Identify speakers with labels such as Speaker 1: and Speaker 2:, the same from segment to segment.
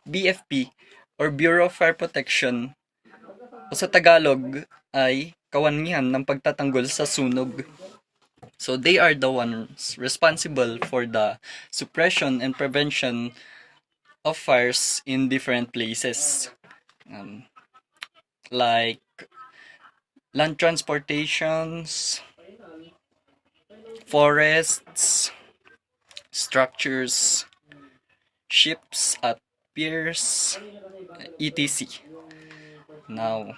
Speaker 1: BFP or Bureau of Fire Protection o sa Tagalog ay Kawanihan ng Pagtatanggol sa Sunog. So they are the ones responsible for the suppression and prevention of fires in different places, um, like land transportations, forests, structures, ships at piers, etc. Now,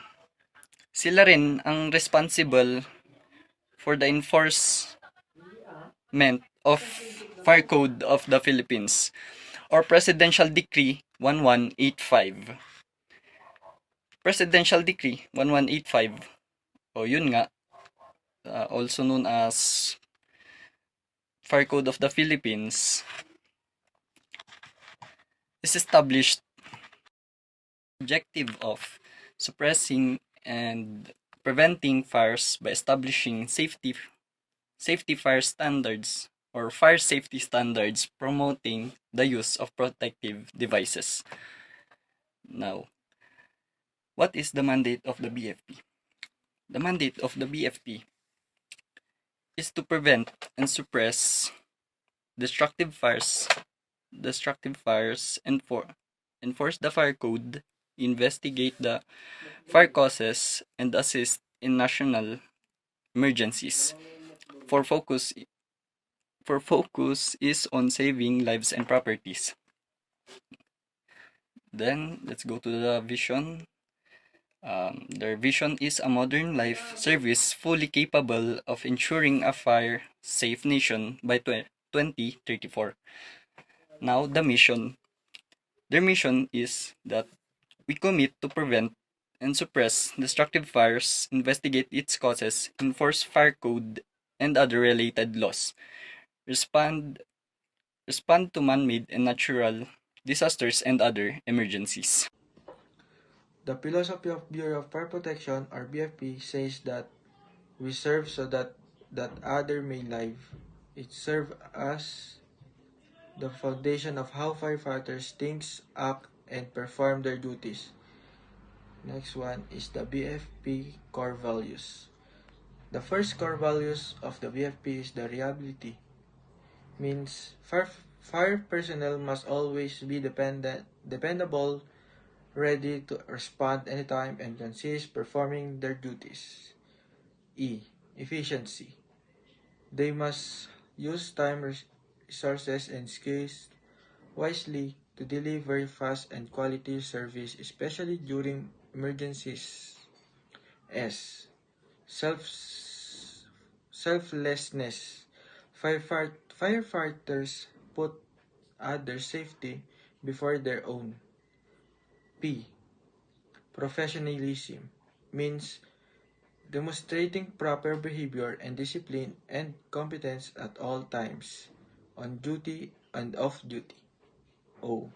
Speaker 1: sila rin ang responsible for the enforcement of Fire Code of the Philippines or Presidential Decree 1185. Presidential Decree 1185 o yun nga, also known as Fire Code of the Philippines, is established objective of suppressing and preventing fires by establishing safety fire standards or fire safety standards, promoting the use of protective devices. Now, what is the mandate of the BFP? The mandate of the BFP is to prevent and suppress destructive fires, enforce the fire code, investigate the fire causes, and assist in national emergencies. For focus is on saving lives and properties. Then let's go to the vision. Their vision is a modern life service fully capable of ensuring a fire-safe nation by 2034. Now, the mission. Their mission is that we commit to prevent and suppress destructive fires, investigate its causes, enforce fire code and other related laws, respond to man-made and natural disasters and other emergencies.
Speaker 2: The philosophy of Bureau of Fire Protection or BFP says that we serve so that other may live. It serves as the foundation of how firefighters think, act, and perform their duties. Next one is the BFP core values. The first core values of the BFP is the reliability. Means fire personnel must always be dependable, ready to respond anytime, and consist performing their duties. E. Efficiency. They must use time, resources, and skills wisely to deliver fast and quality service, especially during emergencies. S. Selflessness. Firefighters put others' safety before their own. P. Professionalism means demonstrating proper behavior and discipline and competence at all times, on duty and off duty. O.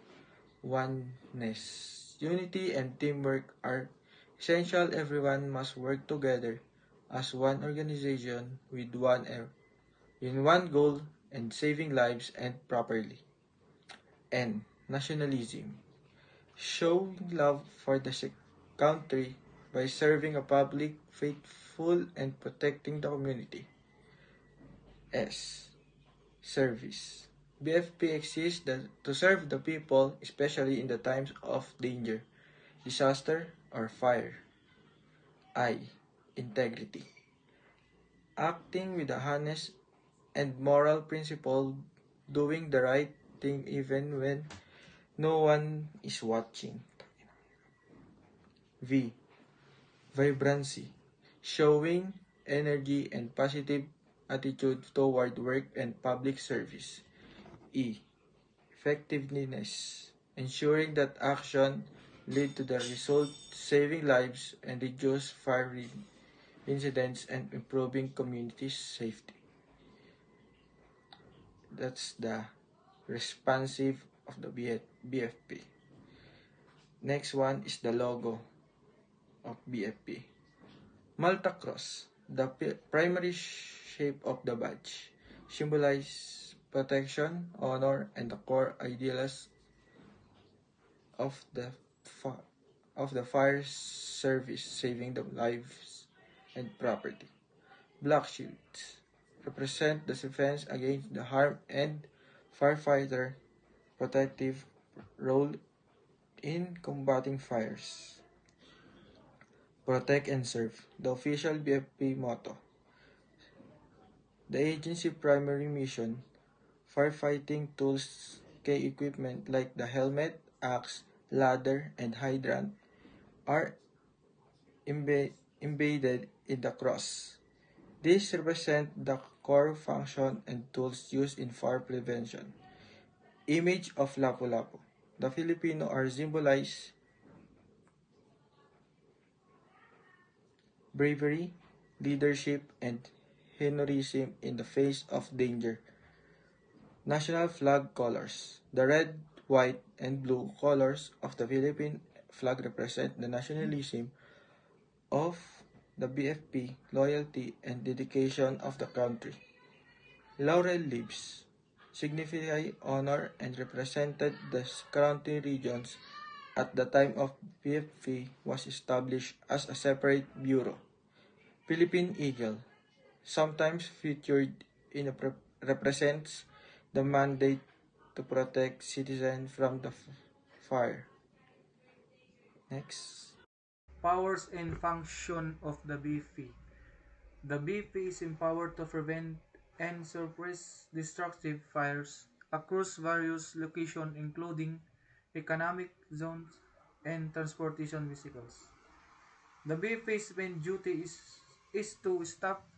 Speaker 2: Oneness. Unity and teamwork are essential. Everyone must work together as one organization with one goal and saving lives and properly. N. Nationalism. Showing love for the country by serving a public, faithful, and protecting the community. S. Service. BFP exists to serve the people, especially in the times of danger, disaster, or fire. I. Integrity. Acting with a honest and moral principle, doing the right thing even when no one is watching. V. Vibrancy. Showing energy and positive attitude toward work and public service. E. Effectiveness. Ensuring that action lead to the result, saving lives and reduce fire incidents and improving community safety. That's the responsive of the BFP. Next one is the logo of BFP. Malta Cross, the primary shape of the badge, symbolizes protection, honor, and the core ideals of the fi- fire service, saving the lives and property. Black shields represent the defense against the harm and firefighter protective role in combating fires. Protect and serve. The official BFP motto. The agency primary mission, firefighting tools, key equipment like the helmet, axe, ladder, and hydrant are embedded in the cross. These represent the core function and tools used in fire prevention. Image of Lapu-Lapu. The Filipino are symbolize bravery, leadership, and heroism in the face of danger. National flag colors. The red, white, and blue colors of the Philippine flag represent the nationalism of the BFP, loyalty, and dedication of the country. Laurel leaves signify honor and represented the county regions at the time of BFP was established as a separate bureau. Philippine Eagle, sometimes featured in a represents the mandate to protect citizens from the fire. Next.
Speaker 3: Powers and function of the BFP. The BFP is empowered to prevent and suppress destructive fires across various locations including economic zones and transportation vehicles. The BFP's main duty is to stop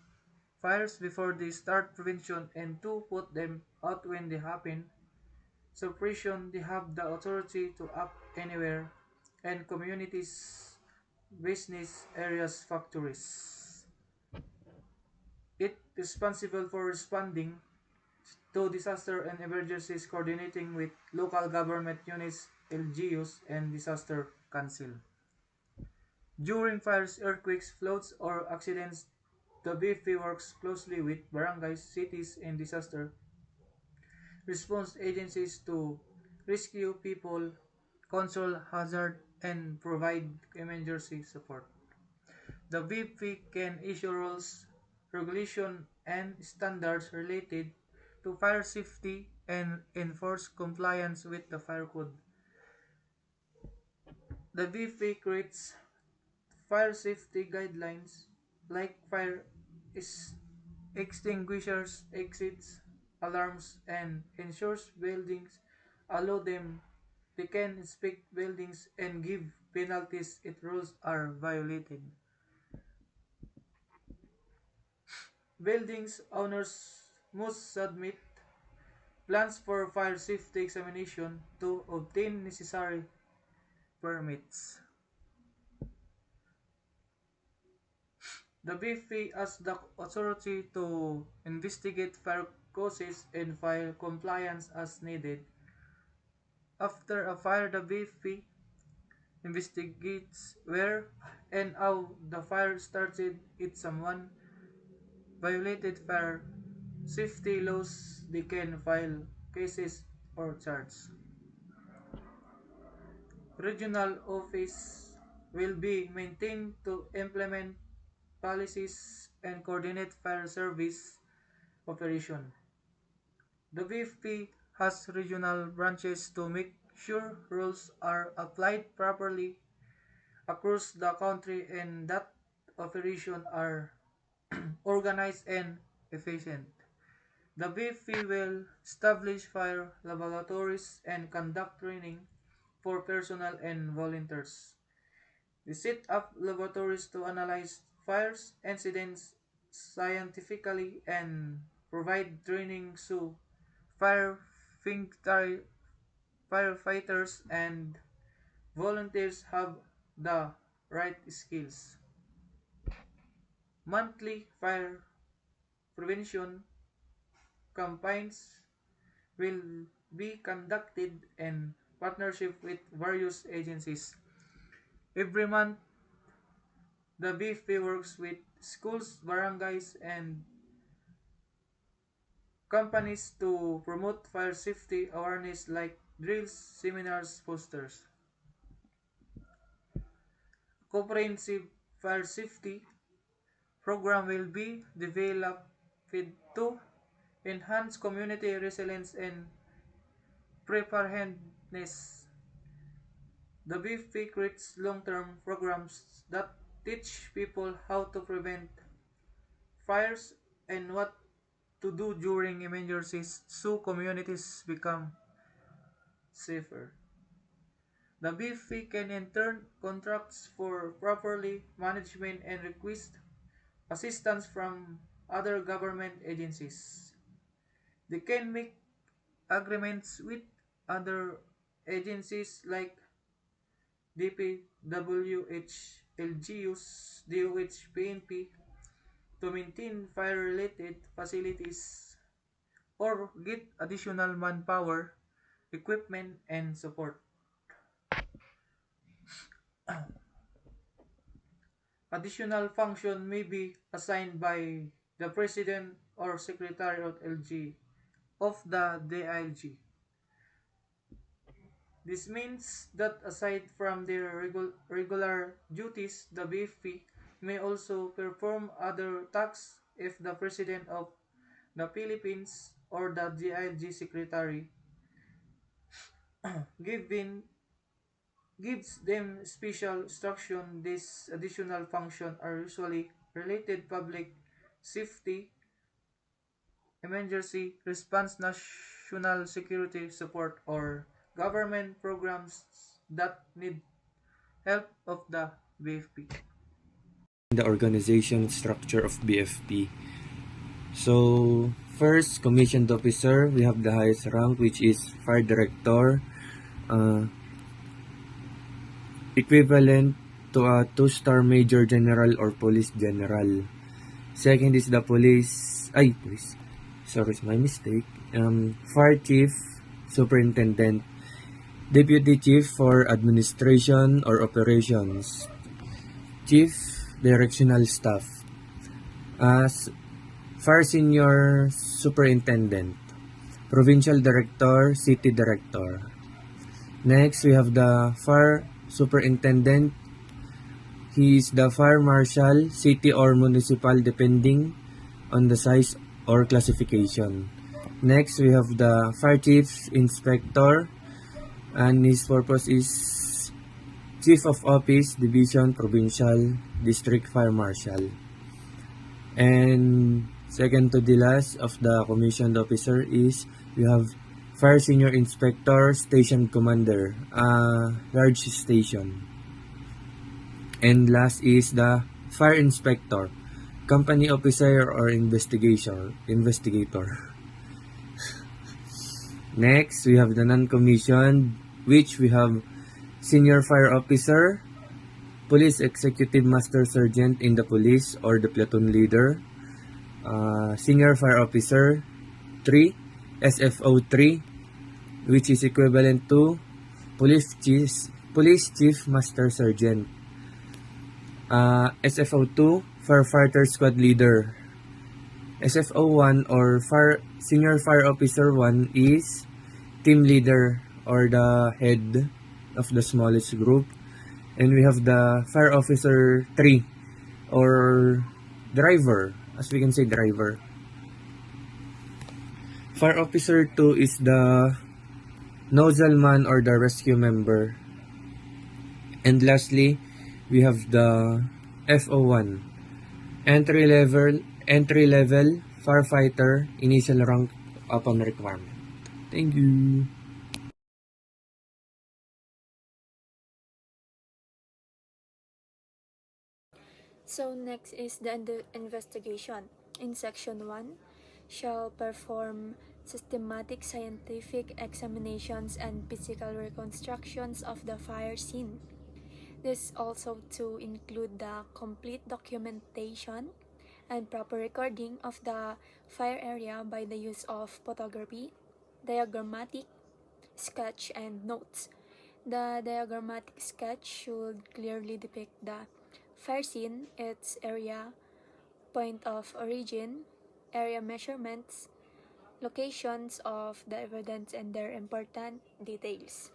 Speaker 3: fires before they start prevention and to put them out when they happen. Suppression, they have the authority to act anywhere and communities, business areas, factories. It is responsible for responding to disaster and emergencies, coordinating with local government units, LGUs, and disaster council. During fires, earthquakes, floods, or accidents, the BFP works closely with barangays, cities, and disaster response agencies to rescue people, control hazard, and provide emergency support. The BFP can issue rules, regulations, and standards related to fire safety and enforce compliance with the fire code. The BFP creates fire safety guidelines like fire extinguishers, exits, alarms, and ensures buildings allow them. They can inspect buildings and give penalties if rules are violated. Buildings owners must submit plans for fire safety examination to obtain necessary permits. The BFP has the authority to investigate fire causes and fire compliance as needed. After a fire, the BFP investigates where and how the fire started. If someone violated fire safety laws, they can file cases or charges. Regional office will be maintained to implement policies and coordinate fire service operation. The BFP has regional branches to make sure rules are applied properly across the country and that operations are organized and efficient. The BFP will establish fire laboratories and conduct training for personnel and volunteers. They set up laboratories to analyze fires incidents scientifically and provide training to firefighter- firefighters and volunteers have the right skills. Monthly fire prevention campaigns will be conducted in partnership with various agencies. Every month, the BFP works with schools, barangays, and companies to promote fire safety awareness like drills, seminars, posters. comprehensive fire safety program will be developed to enhance community resilience and preparedness. The BFP creates long-term programs that teach people how to prevent fires and what to do during emergencies so communities become safer. The BFP can in turn contracts for properly management and request assistance from other government agencies. They can make agreements with other agencies like DPWH, LGUs, DOH, PNP to maintain fire-related facilities or get additional manpower, equipment, and support. Additional function may be assigned by the President or Secretary of LG of the DILG. This means that aside from their regular duties, the BFP may also perform other tasks if the President of the Philippines or the DILG Secretary given gives them special instruction. These additional functions are usually related public safety, emergency response, national security support, or government programs that need help of the BFP.
Speaker 2: The organization structure of BFP. So, first, commissioned officer, we have the highest rank, which is fire director, uh, equivalent to a two-star major general or police general. Second is the police, sorry, it's my mistake. Fire chief, superintendent, deputy chief for administration or operations, chief directional staff, as fire senior superintendent, provincial director, city director. Next, we have the fire superintendent. He is the fire marshal, city or municipal depending on the size or classification. Next, we have the fire chief inspector, and his purpose is chief of office, division, provincial, district fire marshal. And second to the last of the commissioned officer is we have fire senior inspector, station commander, large station. And last is the fire inspector, company officer or investigator. Next, we have the non-commissioned, which we have senior fire officer, police executive master sergeant in the police or the platoon leader, senior fire officer 3, SFO 3, which is equivalent to police chief master sergeant. SFO 2, firefighter squad leader. SFO 1 or senior fire officer 1 is team leader or the head of the smallest group. And we have the fire officer 3 or driver, as we can say driver. Fire officer 2 is the nozzle man or the rescue member. And lastly, we have the FO1, entry level firefighter, initial rank upon requirement. Thank you.
Speaker 4: So next is the investigation. In section 1, shall perform systematic scientific examinations and physical reconstructions of the fire scene. This also to include the complete documentation and proper recording of the fire area by the use of photography, diagrammatic sketch, and notes. The diagrammatic sketch should clearly depict the fire scene, its area, point of origin, area measurements, locations of the evidence, and their important details.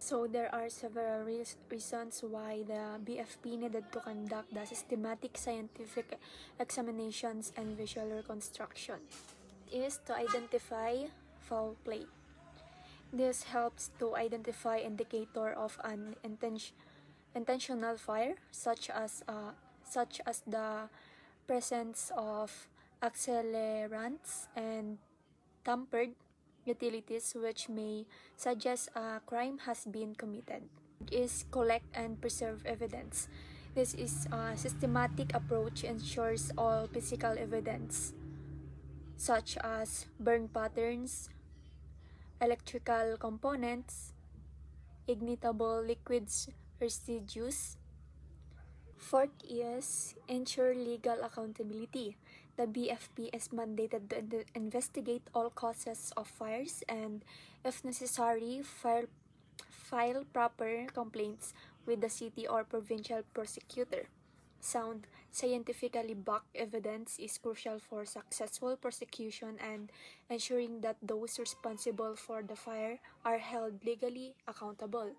Speaker 4: So there are several reasons why the BFP needed to conduct the systematic scientific examinations and visual reconstruction. Is to identify foul play. This helps to identify indicator of an intentional fire, such as the presence of accelerants and tampered utilities, which may suggest a crime has been committed. Is collect and preserve evidence. This is a systematic approach ensures all physical evidence, such as burn patterns, electrical components, ignitable liquids residues. Fourth is ensure legal accountability. The BFP is mandated to investigate all causes of fires and, if necessary, file proper complaints with the city or provincial prosecutor. Sound, scientifically backed evidence is crucial for successful prosecution and ensuring that those responsible for the fire are held legally accountable.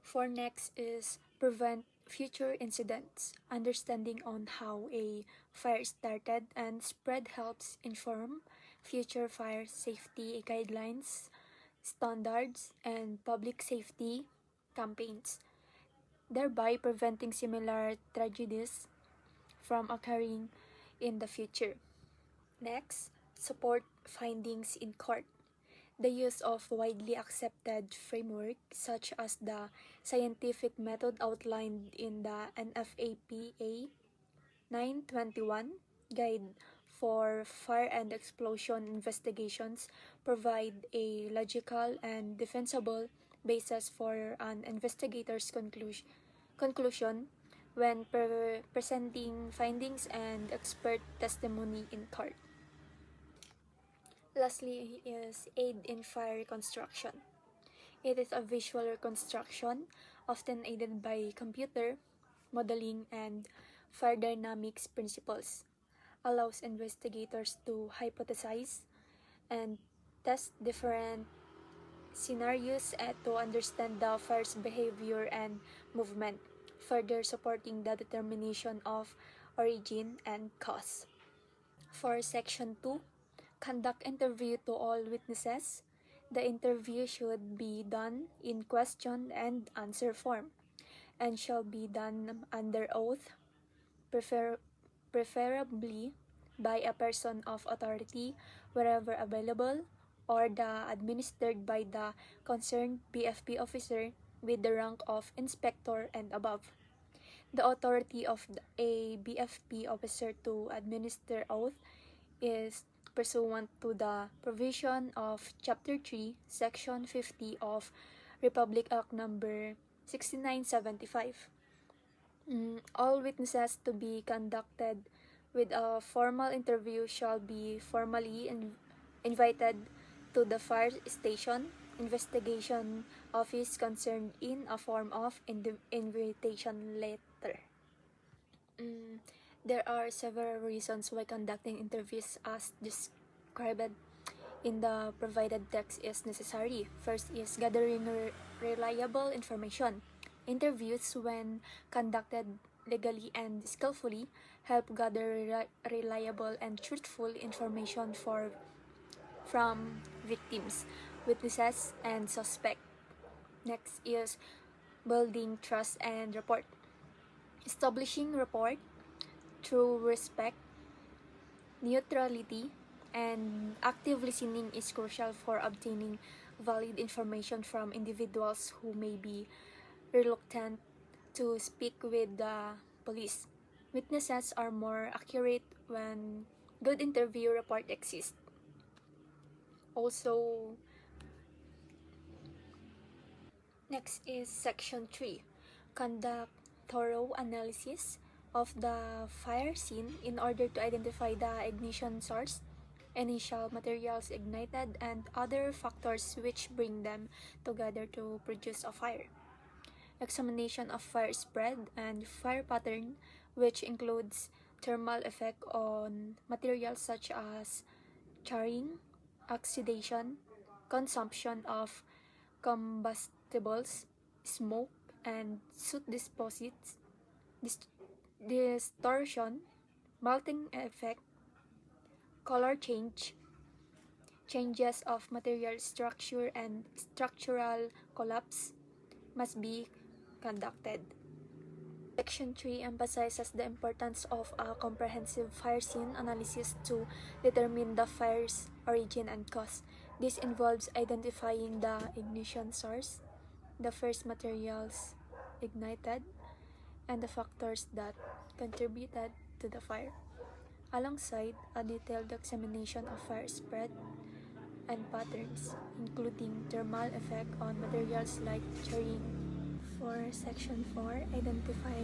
Speaker 4: For next is prevent future incidents. Understanding on how a fire started and spread helps inform future fire safety guidelines, standards, and public safety campaigns, thereby preventing similar tragedies from occurring in the future. Next, support findings in court. The use of widely accepted framework such as the scientific method outlined in the NFAPA 921 Guide for Fire and Explosion Investigations provide a logical and defensible basis for an investigator's conclusion when presenting findings and expert testimony in court. Lastly is aid in fire reconstruction. It is a visual reconstruction, often aided by computer modeling and fire dynamics principles, allows investigators to hypothesize and test different scenarios to understand the fire's behavior and movement, further supporting the determination of origin and cause. For Section 2, conduct interview to all witnesses. The interview should be done in question and answer form and shall be done under oath, preferably by a person of authority wherever available, or administered by the concerned BFP officer with the rank of inspector and above. The authority of a BFP officer to administer oath is pursuant to the provision of Chapter 3, Section 50 of Republic Act Number 6975. All witnesses to be conducted with a formal interview shall be formally invited to the fire station investigation office concerned in a form of invitation letter. There are several reasons why conducting interviews as described in the provided text is necessary. First is gathering reliable information. Interviews, when conducted legally and skillfully, help gather reliable and truthful information from victims, witnesses, and suspects. Next is building trust and rapport. Establishing rapport through respect, neutrality, and active listening is crucial for obtaining valid information from individuals who may be reluctant to speak with the police. Witnesses are more accurate when good interview report exists. Also, next is Section 3. Conduct thorough analysis of the fire scene in order to identify the ignition source, initial materials ignited, and other factors which bring them together to produce a fire. Examination of fire spread and fire pattern, which includes thermal effect on materials such as charring, oxidation, consumption of combustibles, smoke, and soot deposits, distortion, melting effect, color changes of material structure, and structural collapse must be conducted. Section 3 emphasizes the importance of a comprehensive fire scene analysis to determine the fire's origin and cause. This involves identifying the ignition source, the first materials ignited, and the factors that contributed to the fire, alongside a detailed examination of fire spread and patterns, including thermal effect on materials like charring. For Section 4, identify,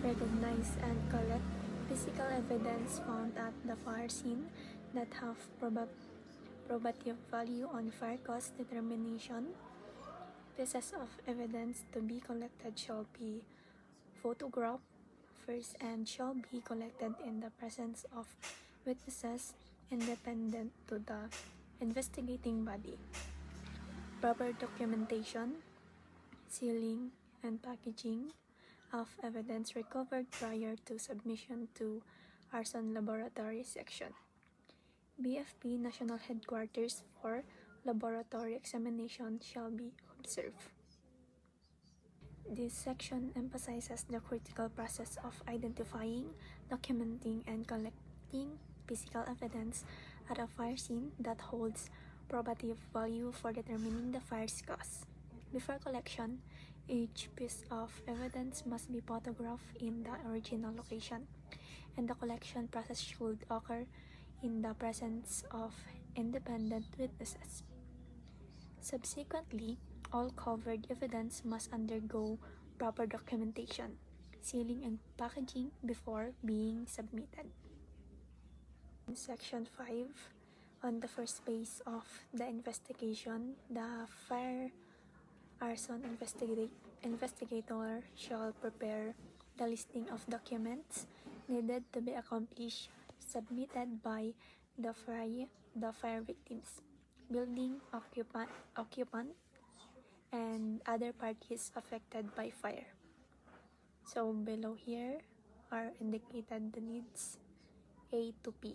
Speaker 4: recognize, and collect physical evidence found at the fire scene that have probative value on fire cause determination. Pieces of evidence to be collected shall be photographed first and shall be collected in the presence of witnesses independent to the investigating body. Proper documentation, sealing, and packaging of evidence recovered prior to submission to Arson Laboratory Section. BFP National Headquarters for laboratory examination shall be observed. This section emphasizes the critical process of identifying, documenting, and collecting physical evidence at a fire scene that holds probative value for determining the fire's cause. Before collection, each piece of evidence must be photographed in the original location, and the collection process should occur in the presence of independent witnesses. Subsequently, all covered evidence must undergo proper documentation, sealing, and packaging before being submitted. In Section 5, on the first phase of the investigation, the fire arson investigator shall prepare the listing of documents needed to be accomplished submitted by the fire victims, building occupant, and other parties affected by fire. So below here are indicated the needs A to P.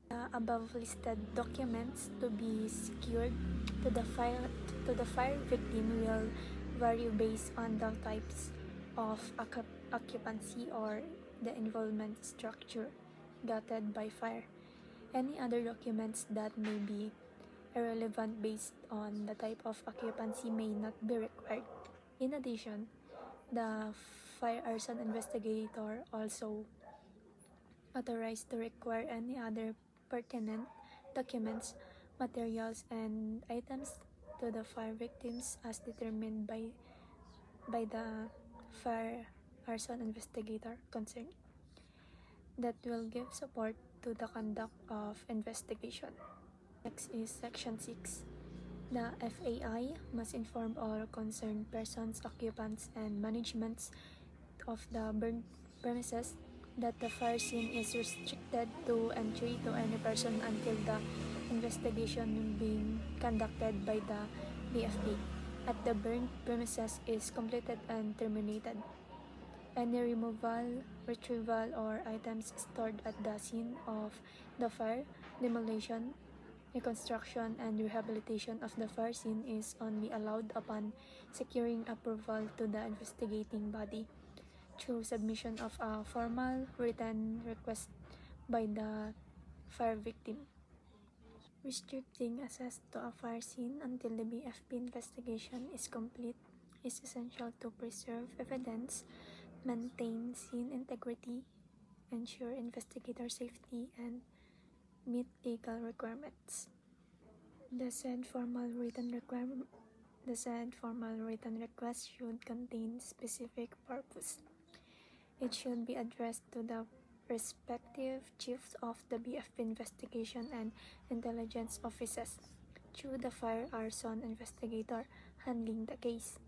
Speaker 4: The above listed documents to be secured to the fire victim will vary based on the types of occupancy or the involvement structure gutted by fire. Any other documents that may be irrelevant based on the type of occupancy may not be required. In addition, the fire arson investigator also authorized to require any other pertinent documents, materials, and items to the fire victims as determined by the fire arson investigator concerned that will give support to the conduct of investigation. Next is Section 6. The FAI must inform all concerned persons, occupants, and managements of the burned premises that the fire scene is restricted to entry to any person until the investigation being conducted by the BFP at the burned premises is completed and terminated. Any removal, retrieval, or items stored at the scene of the fire, demolition, reconstruction, and rehabilitation of the fire scene is only allowed upon securing approval to the investigating body through submission of a formal written request by the fire victim. Restricting access to a fire scene until the BFP investigation is complete is essential to preserve evidence, maintain scene integrity, ensure investigator safety, and meet legal requirements. The said formal written request should contain specific purpose. It should be addressed to the respective chiefs of the BFP investigation and intelligence offices through the fire arson investigator handling the case,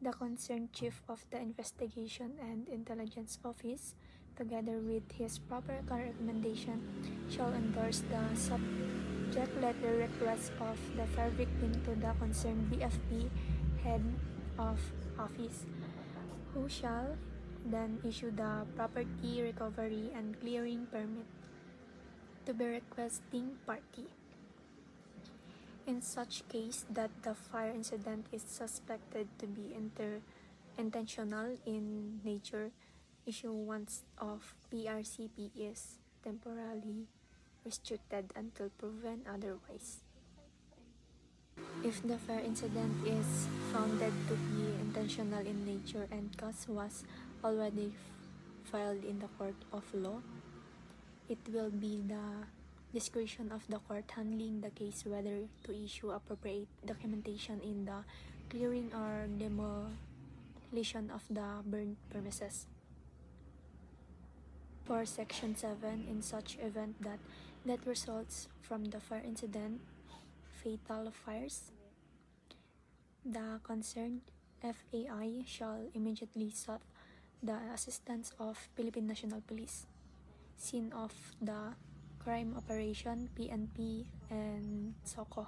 Speaker 4: the concerned chief of the investigation and intelligence office, together with his proper recommendation, shall endorse the subject letter request of the fire victim to the concerned BFP head of office, who shall then issue the property recovery and clearing permit to the requesting party. In such case that the fire incident is suspected to be intentional in nature, issuance of PRCP is temporarily restricted until proven otherwise. If the fire incident is founded to be intentional in nature and cause was already filed in the court of law, it will be the discretion of the court handling the case whether to issue appropriate documentation in the clearing or demolition of the burned premises. For Section 7, in such event that results from the fire incident, fatal fires, the concerned FAI shall immediately sought the assistance of Philippine National Police, scene of the crime operation PNP and SOCO,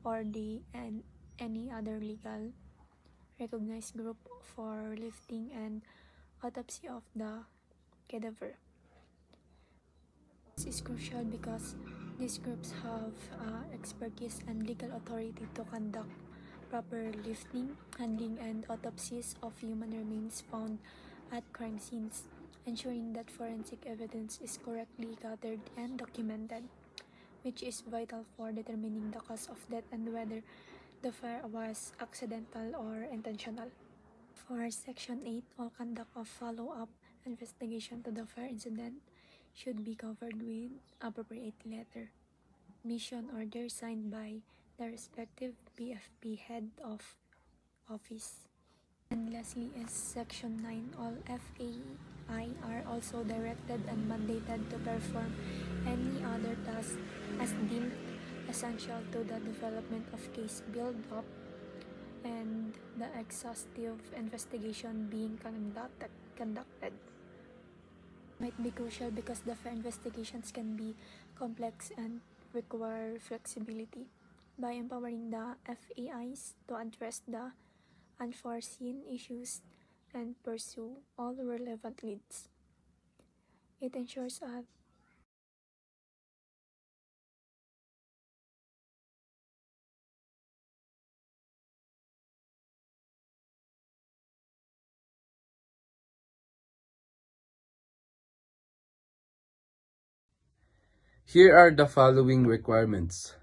Speaker 4: or any other legal recognized group for lifting and autopsy of the cadaver. This is crucial because these groups have expertise and legal authority to conduct proper lifting, handling, and autopsies of human remains found at crime scenes, ensuring that forensic evidence is correctly gathered and documented, which is vital for determining the cause of death and whether the fire was accidental or intentional. For Section 8, all conduct of follow-up investigation to the fire incident should be covered with appropriate letter, mission order signed by the respective BFP head of office. And lastly is Section 9, all FAI are also directed and mandated to perform any other task as deemed essential to the development of case build-up and the exhaustive investigation being conducted. Might be crucial because the fire investigations can be complex and require flexibility. By empowering the FAIs to address the unforeseen issues and pursue all relevant leads, it ensures a
Speaker 5: Here are the following requirements.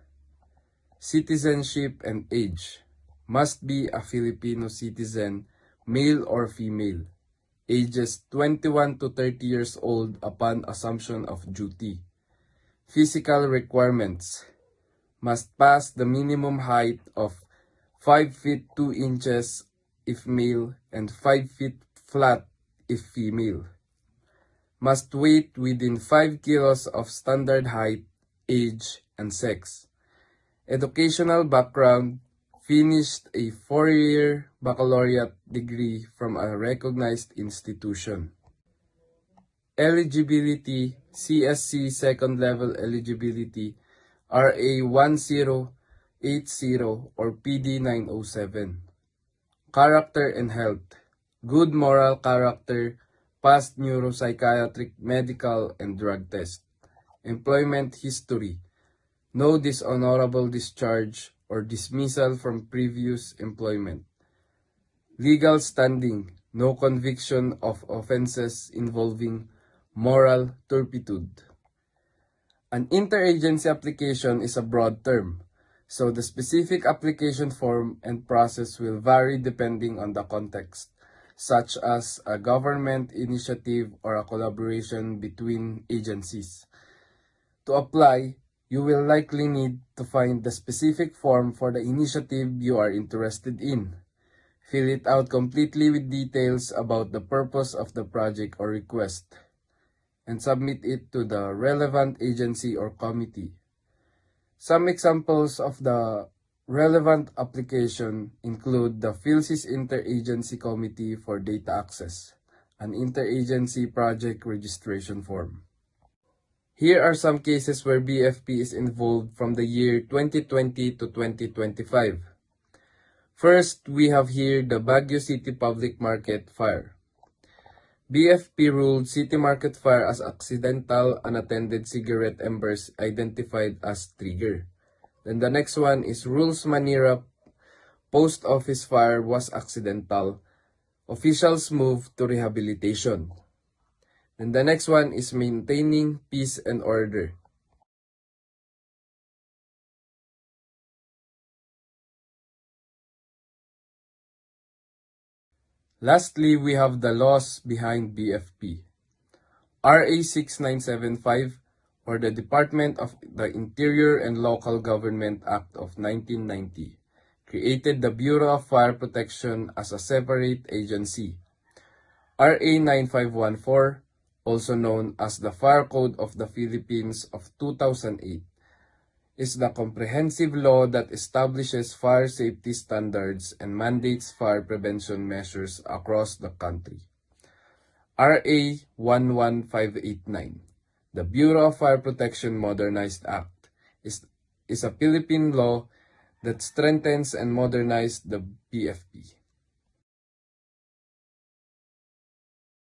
Speaker 5: Citizenship and age. Must be a Filipino citizen, male or female. Ages 21 to 30 years old upon assumption of duty. Physical requirements. Must pass the minimum height of 5 feet 2 inches if male and 5 feet flat if female. Must weigh within 5 kilos of standard height, age, and sex. Educational background, finished a 4-year baccalaureate degree from a recognized institution. Eligibility, CSC second level eligibility, RA 1080 or PD 907. Character and health, good moral character, past neuropsychiatric, medical, and drug test. Employment history, no dishonorable discharge or dismissal from previous employment. Legal standing, no conviction of offenses involving moral turpitude. An interagency application is a broad term, so the specific application form and process will vary depending on the context, such as a government initiative or a collaboration between agencies. To apply, you will likely need to find the specific form for the initiative you are interested in. Fill it out completely with details about the purpose of the project or request, and submit it to the relevant agency or committee. Some examples of the relevant application include the PhilSys Interagency Committee for Data Access, an interagency project registration form. Here are some cases where BFP is involved from the year 2020 to 2025. First, we have here the Baguio City Public Market Fire. BFP ruled City Market Fire as accidental unattended cigarette embers identified as trigger. Then the next one is Rules Manila Post Office Fire was accidental. Officials move to rehabilitation. Then the next one is Maintaining Peace and Order. Lastly, we have the laws behind BFP. RA 6975, or the Department of the Interior and Local Government Act of 1990, created the Bureau of Fire Protection as a separate agency. RA 9514, also known as the Fire Code of the Philippines of 2008, is the comprehensive law that establishes fire safety standards and mandates fire prevention measures across the country. RA 11589, the Bureau of Fire Protection Modernized Act, is a Philippine law that strengthens and modernizes the BFP.